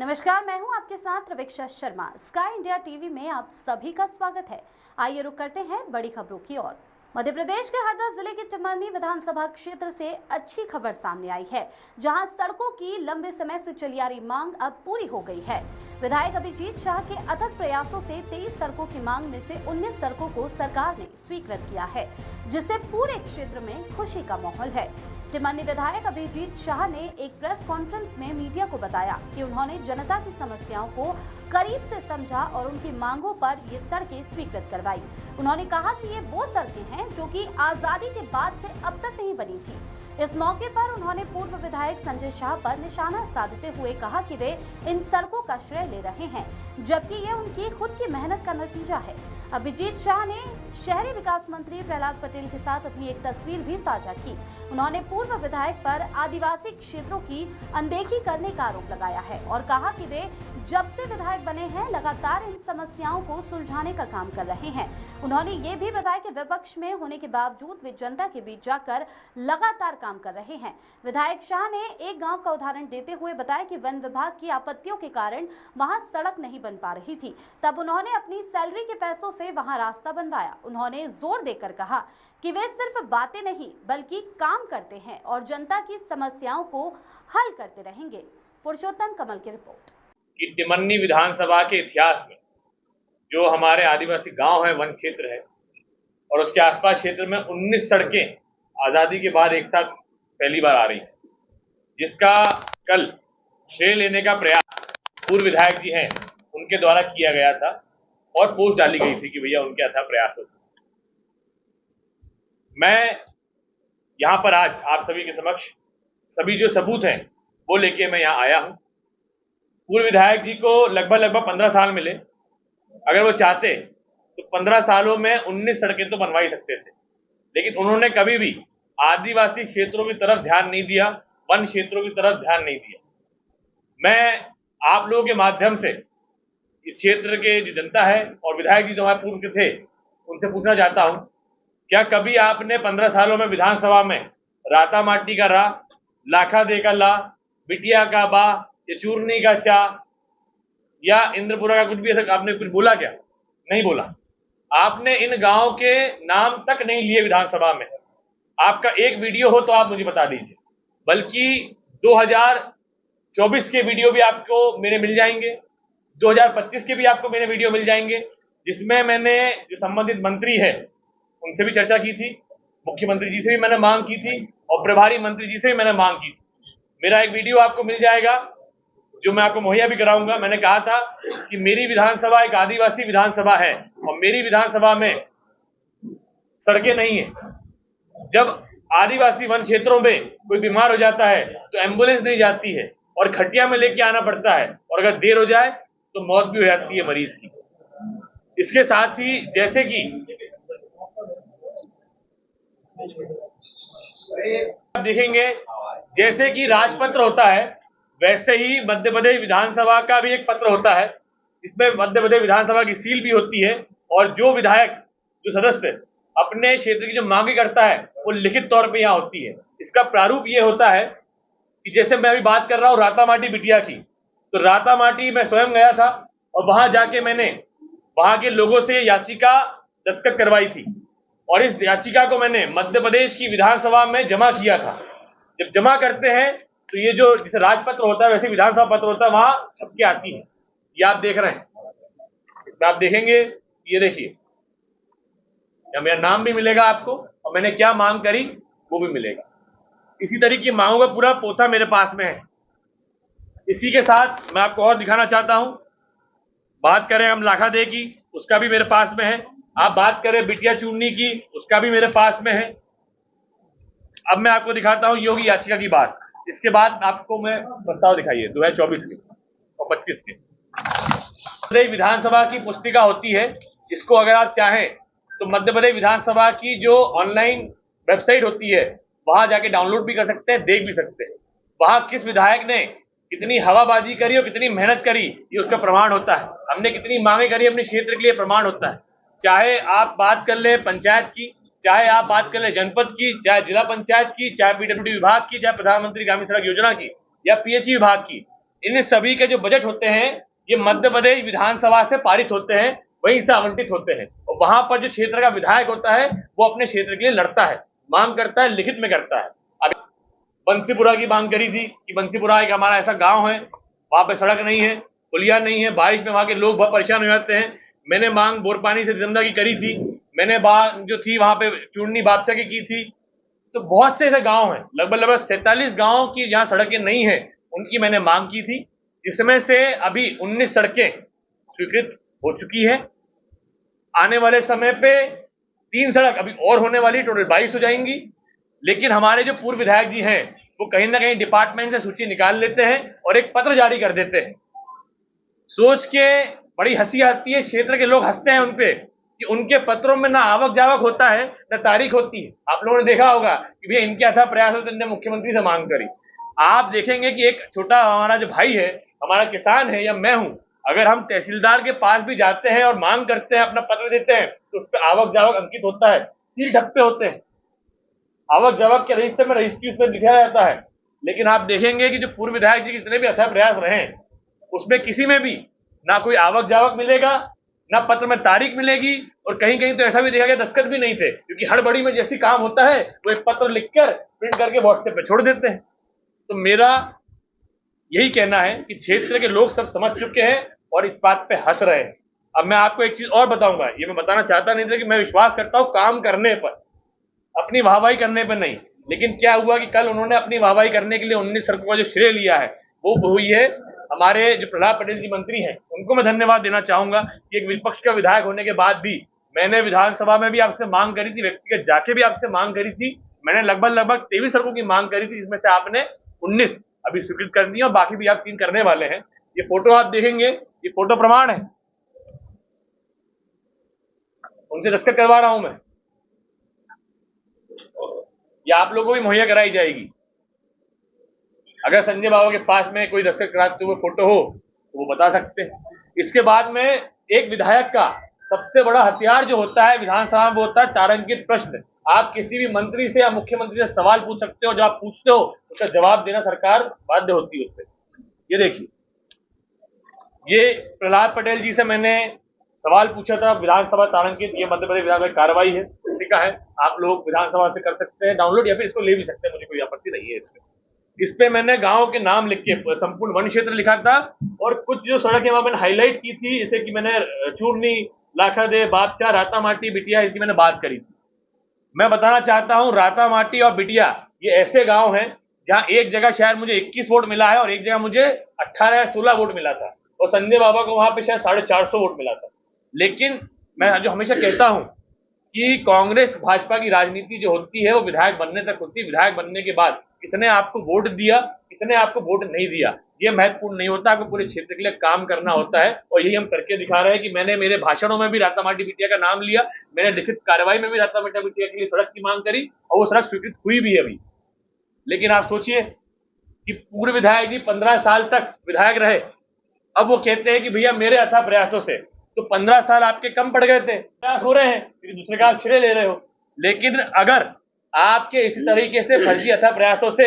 नमस्कार, मैं हूं आपके साथ रवीक्षा शर्मा। स्काई इंडिया टीवी में आप सभी का स्वागत है। आइए रुक करते हैं बड़ी खबरों की ओर। मध्य प्रदेश के हरदा जिले के टिमरनी विधानसभा क्षेत्र से अच्छी खबर सामने आई है, जहां सड़कों की लंबे समय से चली आ रही मांग अब पूरी हो गई है। विधायक अभिजीत शाह के अथक प्रयासों से 23 सड़कों की मांग में से 19 सड़कों को सरकार ने स्वीकृत किया है, जिससे पूरे क्षेत्र में खुशी का माहौल है। टिमरनी विधायक अभिजीत शाह ने एक प्रेस कॉन्फ्रेंस में मीडिया को बताया कि उन्होंने जनता की समस्याओं को करीब से समझा और उनकी मांगों पर ये सड़कें स्वीकृत करवाई। उन्होंने कहा कि ये वो सड़कें हैं जो कि आजादी के बाद से अब तक नहीं बनी थी। इस मौके पर उन्होंने पूर्व विधायक संजय शाह पर निशाना साधते हुए कहा कि वे इन सड़कों का श्रेय ले रहे हैं, जबकि ये उनकी खुद की मेहनत का नतीजा है। अभिजीत शाह ने शहरी विकास मंत्री प्रहलाद पटेल के साथ अपनी एक तस्वीर भी साझा की। उन्होंने पूर्व विधायक पर आदिवासी क्षेत्रों की अनदेखी करने का आरोप लगाया है और कहा कि वे जब से विधायक बने हैं लगातार इन समस्याओं को सुलझाने का काम कर रहे हैं। उन्होंने ये भी बताया कि विपक्ष में होने के बावजूद वे जनता के बीच जाकर लगातार काम कर रहे हैं। विधायक शाह ने एक गांव का उदाहरण देते हुए बताया कि वन विभाग की आपत्तियों के कारण वहां सड़क नहीं बन पा रही थी, तब उन्होंने अपनी सैलरी के पैसों से वहां रास्ता बनवाया। उन्होंने जोर देकर कहा कि वे सिर्फ बातें नहीं बल्कि काम करते हैं और जनता की समस्याओं को हल करते रहेंगे। पुरुषोत्तम कमल की रिपोर्ट। कि टिमरनी विधानसभा के इतिहास में जो हमारे आदिवासी गांव है, वन क्षेत्र है और उसके आसपास क्षेत्र में 19 सड़कें आज़ादी के बाद एक साथ पहली बार आ रही हैं, जिसका कल श्रेय लेने का प्रयास पूर्व विधायक जी हैं उनके द्वारा किया गया था और पोस्ट डाली गई थी कि भैया उनके अथक प्रयास होते। मैं यहाँ पर आज आप सभी के समक्ष सभी जो सबूत हैं वो लेके मैं यहाँ आया हूँ। पूर्व विधायक जी को लगभग 15 साल मिले। अगर वो चाहते तो 15 सालों में 19 सड़कें तो बनवा ही सकते थे, लेकिन उन्होंने कभी भी आदिवासी क्षेत्रों की तरफ ध्यान नहीं दिया, वन क्षेत्रों की तरफ ध्यान नहीं दिया। मैं आप लोगों के माध्यम से इस क्षेत्र के जो जनता है और विधायक जी जो हमारे पूर्व के थे उनसे पूछना चाहता हूं, क्या कभी आपने 15 सालों में विधानसभा में राता माटी का रा, लाखा दे का ला, बिटिया का बा, या चूरनी का चा या इंद्रपुरा का कुछ भी ऐसा आपने कुछ बोला? क्या नहीं बोला। आपने इन गांव के नाम तक नहीं लिए विधानसभा में। आपका एक वीडियो हो तो आप मुझे बता दीजिए, बल्कि 2024 के वीडियो भी आपको मेरे मिल जाएंगे, 2025 के भी आपको मेरे वीडियो मिल जाएंगे, जिसमें मैंने जो संबंधित मंत्री है उनसे भी चर्चा की थी, मुख्यमंत्री जी से भी मैंने मांग की थी और प्रभारी मंत्री जी से भी मैंने मांग की थी। मेरा एक वीडियो आपको मिल जाएगा जो मैं आपको मुहैया भी कराऊंगा। मैंने कहा था कि मेरी विधानसभा एक आदिवासी विधानसभा है और मेरी विधानसभा में सड़कें नहीं है। जब आदिवासी वन क्षेत्रों में कोई बीमार हो जाता है तो एम्बुलेंस नहीं जाती है और खटिया में लेके आना पड़ता है, और अगर देर हो जाए तो मौत भी हो जाती है मरीज की। इसके साथ ही जैसे कि आप देखेंगे, जैसे कि राजपत्र होता है वैसे ही मध्य प्रदेश विधानसभा का भी एक पत्र होता है। इसमें मध्य प्रदेश विधानसभा की सील भी होती है और जो विधायक जो सदस्य अपने क्षेत्र की जो मांगे करता है वो लिखित तौर पे यहाँ होती है। इसका प्रारूप ये होता है कि जैसे मैं अभी बात कर रहा हूँ रातामाटी बिटिया की, तो रातामाटी मैं स्वयं गया था और वहां जाके मैंने वहां के लोगों से याचिका दस्तखत करवाई थी और इस याचिका को मैंने मध्य प्रदेश की विधानसभा में जमा किया था। जब जमा करते हैं तो ये जो जैसे राजपत्र होता है वैसे विधानसभा पत्र होता है, वहां छप के आती है। ये आप देख रहे हैं, इसमें आप देखेंगे, ये देखिए मेरा नाम भी मिलेगा आपको और मैंने क्या मांग करी वो भी मिलेगा। इसी तरीके की मांगों का पूरा पोथा मेरे पास में है। इसी के साथ मैं आपको और दिखाना चाहता हूं, बात करें हम लाखा दे की, उसका भी मेरे पास में है। आप बात करें बिटिया चूर्णी की, उसका भी मेरे पास में है। अब मैं आपको दिखाता हूं योगी याचिका की बात। इसके बाद आपको मैं प्रस्ताव दिखाइए 2024 के और 25 के। विधानसभा की पुस्तिका होती है, इसको अगर आप चाहें तो मध्य प्रदेश विधानसभा की जो ऑनलाइन वेबसाइट होती है वहां जाके डाउनलोड भी कर सकते हैं, देख भी सकते हैं। वहां किस विधायक ने कितनी हवाबाजी करी और कितनी मेहनत करी ये उसका प्रमाण होता है। हमने कितनी मांगे करी अपने क्षेत्र के लिए प्रमाण होता है। चाहे आप बात कर ले पंचायत की, चाहे आप बात कर ले जनपद की, चाहे जिला पंचायत की, चाहे पीडब्ल्यूडी विभाग की, चाहे प्रधानमंत्री ग्रामीण सड़क योजना की या पीएचई विभाग की, इन सभी के जो बजट होते हैं ये मध्य प्रदेश विधानसभा से पारित होते हैं, वहीं से आवंटित होते हैं और वहां पर जो क्षेत्र का विधायक होता है वो अपने क्षेत्र के लिए लड़ता है, मांग करता है, लिखित में करता है। अब बंसीपुरा की मांग करी थी कि बंसीपुरा एक हमारा ऐसा गांव है, वहां पे सड़क नहीं है, पुलिया नहीं है, बारिश में वहां के लोग बहुत परेशान हो जाते हैं। मैंने मांग बोरपानी से दिजमदा की करी थी, मैंने मांग जो थी वहां पे चूड़नी बापचा की थी। तो बहुत से ऐसे गांव हैं, लगभग 47 गांव की जहां सड़कें नहीं है उनकी मैंने मांग की थी, जिसमें से अभी 19 सड़कें स्वीकृत हो चुकी है। आने वाले समय पे 3 सड़क अभी और होने वाली, टोटल 22 हो जाएंगी। लेकिन हमारे जो पूर्व विधायक जी हैं वो कहीं ना कहीं डिपार्टमेंट से सूची निकाल लेते हैं और एक पत्र जारी कर देते हैं। सोच के बड़ी हंसी आती है, क्षेत्र के लोग हंसते हैं उनपे कि उनके पत्रों में ना आवक जावक होता है ना तारीख होती है। आप लोगों ने देखा होगा कि भैया इनके अथक प्रयास होते हैं, मुख्यमंत्री से मांग करी। आप देखेंगे कि एक छोटा हमारा जो भाई है, हमारा किसान है या मैं हूं, अगर हम तहसीलदार के पास भी जाते हैं और मांग करते हैं, अपना पत्र देते हैं तो उस पर आवक जावक अंकित होता है, सील ढप्पे होते हैं, आवक जावक के रजिस्टर में रजिस्ट्री उसमें लिखा जाता है। लेकिन आप देखेंगे कि जो पूर्व विधायक जी जितने भी अथक प्रयास रहे उसमें किसी में भी ना कोई आवक जावक मिलेगा, ना पत्र में तारीख मिलेगी, और कहीं कहीं तो ऐसा भी देखा गया दस्तखत भी नहीं थे, क्योंकि हड़बड़ी में जैसी काम होता है वो एक पत्र लिखकर प्रिंट करके व्हाट्सएप पे छोड़ देते हैं। तो मेरा यही कहना है कि क्षेत्र के लोग सब समझ चुके हैं और इस बात पे हंस रहे हैं। अब मैं आपको एक चीज और बताऊंगा, ये मैं बताना चाहता नहीं था कि मैं विश्वास करता हूं काम करने पर, अपनी वाहवाही करने पर नहीं। लेकिन क्या हुआ कि कल उन्होंने अपनी वाहवाही करने के लिए 19 सड़कों का जो श्रेय लिया है वो हुई है हमारे जो प्रहलाद पटेल जी मंत्री हैं, उनको मैं धन्यवाद देना चाहूंगा कि एक विपक्ष का विधायक होने के बाद भी मैंने विधानसभा में भी आपसे मांग करी थी, व्यक्तिगत जाके भी आपसे मांग करी थी। मैंने लगभग 23 सड़कों की मांग करी थी, जिसमें से आपने 19 अभी स्वीकृत कर दी और बाकी भी आप 3 करने वाले हैं। ये फोटो आप देखेंगे, ये फोटो प्रमाण है, उनसे दस्तखत करवा रहा हूं मैं, ये आप लोगों को भी मुहैया कराई जाएगी। अगर संजय बाबा के पास में कोई दस्तखत कराते हुए फोटो हो तो वो बता सकते हैं। इसके बाद में एक विधायक का सबसे बड़ा हथियार जो होता है विधानसभा में वो होता है तारांकित प्रश्न। आप किसी भी मंत्री से या मुख्यमंत्री से सवाल पूछ सकते हो, जो आप पूछते हो उसका जवाब देना सरकार बाध्य होती है उस पर। ये देखिए, ये प्रहलाद पटेल जी से मैंने सवाल पूछा था, विधानसभा तारांकित, ये मध्य प्रदेश विधानसभा कार्रवाई है, पुस्तिका है, आप लोग विधानसभा से कर सकते हैं डाउनलोड या फिर इसको ले भी सकते हैं, मुझे कोई आपत्ति नहीं है इसमें। इस पे मैंने गांव के नाम लिख के संपूर्ण वन क्षेत्र लिखा था और कुछ जो सड़कें वहां मैंने हाईलाइट की थी, जैसे कि मैंने चूरनी, लाखादे, बापचा, रातामाटी, बिटिया, इसकी मैंने बात करी थी। मैं बताना चाहता हूं, रातामाटी और बिटिया ये ऐसे गांव हैं जहां एक जगह शायद मुझे 21 वोट मिला है और एक जगह मुझे 18 या 16 वोट मिला था, और संजय बाबा को वहां पे शायद 450 वोट मिला था। लेकिन मैं जो हमेशा कहता हूं कि कांग्रेस भाजपा की राजनीति जो होती है वो विधायक बनने तक होती है। विधायक बनने के बाद किसने आपको वोट दिया, किसने आपको वोट नहीं दिया, ये महत्वपूर्ण नहीं होता। आपको पूरे क्षेत्र के लिए काम करना होता है और यही हम करके दिखा रहे हैं कि मैंने मेरे भाषणों में भी रातामाटी बिटिया का नाम लिया, मैंने लिखित कार्रवाई में भी रातामाटी बिटिया के लिए सड़क की मांग करी और वो सड़क स्वीकृत हुई भी अभी। लेकिन आप सोचिए कि पूर्व विधायक जी 15 साल तक विधायक रहे, अब वो कहते हैं कि भैया मेरे अथक प्रयासों से, तो 15 साल आपके कम पड़ गए थे, प्रयास हो रहे हैं क्योंकि दूसरे का आप श्रेय ले रहे हो। लेकिन अगर आपके इसी तरीके से फर्जी अथक प्रयासों से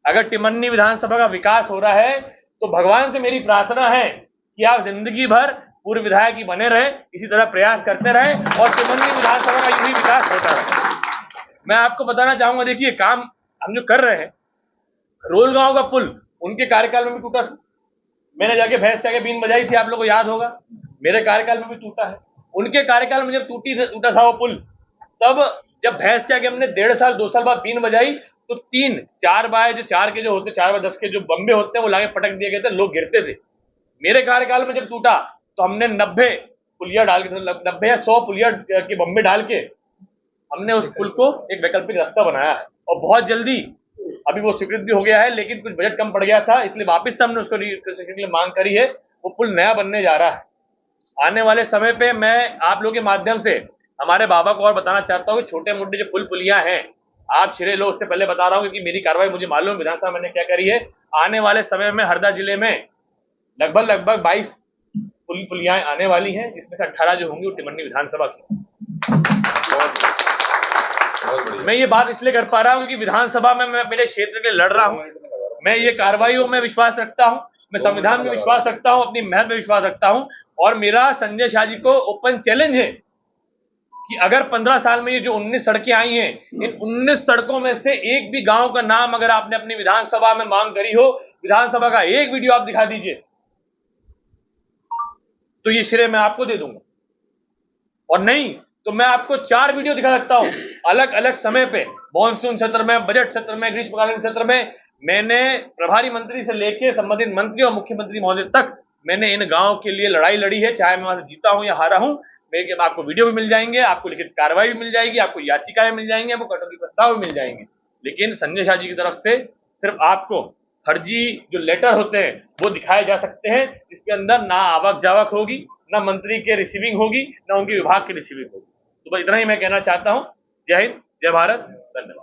अगर टिमरनी विधानसभा का विकास हो रहा है तो भगवान से मेरी प्रार्थना है कि आप जिंदगी भर पूर्व विधायक ही बने रहे, इसी तरह प्रयास करते रहे और टिमरनी विधानसभा का यूं ही विकास होता रहे। मैं आपको बताना चाहूंगा, देखिए काम हम जो कर रहे हैं, रोलगांव का पुल उनके कार्यकाल में भी टूटा था, मैंने जाके भैंस जाके बीन बजाई थी, आप लोगों को याद होगा, मेरे कार्यकाल में भी टूटा है। उनके कार्यकाल में जब टूटा था वो पुल, तब जब भैंस के आगे हमने 1.5 साल 2 साल बाद बीन बजाई तो 4 बाय जो 4 के जो होते 4 बाय 10 के जो बम्बे होते हैं वो लाके पटक दिए गए थे, लोग गिरते थे। मेरे कार्यकाल में जब टूटा तो हमने 90 पुलिया डाल के, 90 या 100 पुलिया के बम्बे डाल के हमने उस पुल को एक वैकल्पिक रास्ता बनाया है और बहुत जल्दी अभी वो स्वीकृत भी हो गया है। लेकिन कुछ बजट कम पड़ गया था, इसलिए वापस से हमने उसको रिकंस्ट्रक्शन के लिए मांग करी है। वो पुल नया बनने जा रहा है। आने वाले समय पे मैं आप लोगों के माध्यम से हमारे बाबा को और बताना चाहता हूँ कि छोटे मोटे जो पुल पुलियां हैं आप श्रेय लो, उससे पहले बता रहा हूँ क्योंकि मेरी कार्रवाई मुझे मालूम विधानसभा मैंने क्या करी है। आने वाले समय में हरदा जिले में लगभग 22 पुलियां आने वाली हैं, जिसमें से 18 जो होंगी वो टिमरनी विधानसभा की। मैं ये बात इसलिए कर पा रहा हूँ क्योंकि विधानसभा में मैं मेरे क्षेत्र के लिए लड़ रहा हूँ मैं ये कार्रवाइयों में विश्वास रखता हूं, मैं संविधान में विश्वास रखता हूं, अपनी मेहनत में विश्वास रखता हूं। और मेरा संजय शाह जी को ओपन चैलेंज है कि अगर 15 साल में ये जो 19 सड़कें आई हैं, इन 19 सड़कों में से एक भी गांव का नाम अगर आपने अपनी विधानसभा में मांग करी हो, विधानसभा का एक वीडियो आप दिखा दीजिए, तो ये श्रेय मैं आपको दे दूंगा। और नहीं तो मैं आपको 4 वीडियो दिखा सकता हूं अलग अलग समय पे, मॉनसून सत्र में, बजट सत्र में, ग्रीष्मकालीन सत्र में। मैंने प्रभारी मंत्री से लेके संबंधित मंत्री और मुख्यमंत्री महोदय तक मैंने इन गांव के लिए लड़ाई लड़ी है, चाहे मैं वहां से जीता हूं या हारा हूं। मेरे आपको वीडियो भी मिल जाएंगे, आपको लिखित कार्रवाई भी मिल जाएगी, आपको याचिकाएं मिल जाएंगी, आपको कटौती प्रस्ताव भी मिल जाएंगे। लेकिन संजय शाह जी की तरफ से सिर्फ आपको फर्जी जो लेटर होते हैं वो दिखाए जा सकते हैं, जिसके अंदर ना आवक जावक होगी, ना मंत्री के रिसीविंग होगी, ना उनके विभाग की रिसीविंग होगी। तो बस इतना ही मैं कहना चाहता हूं। जय हिंद, जय भारत, धन्यवाद।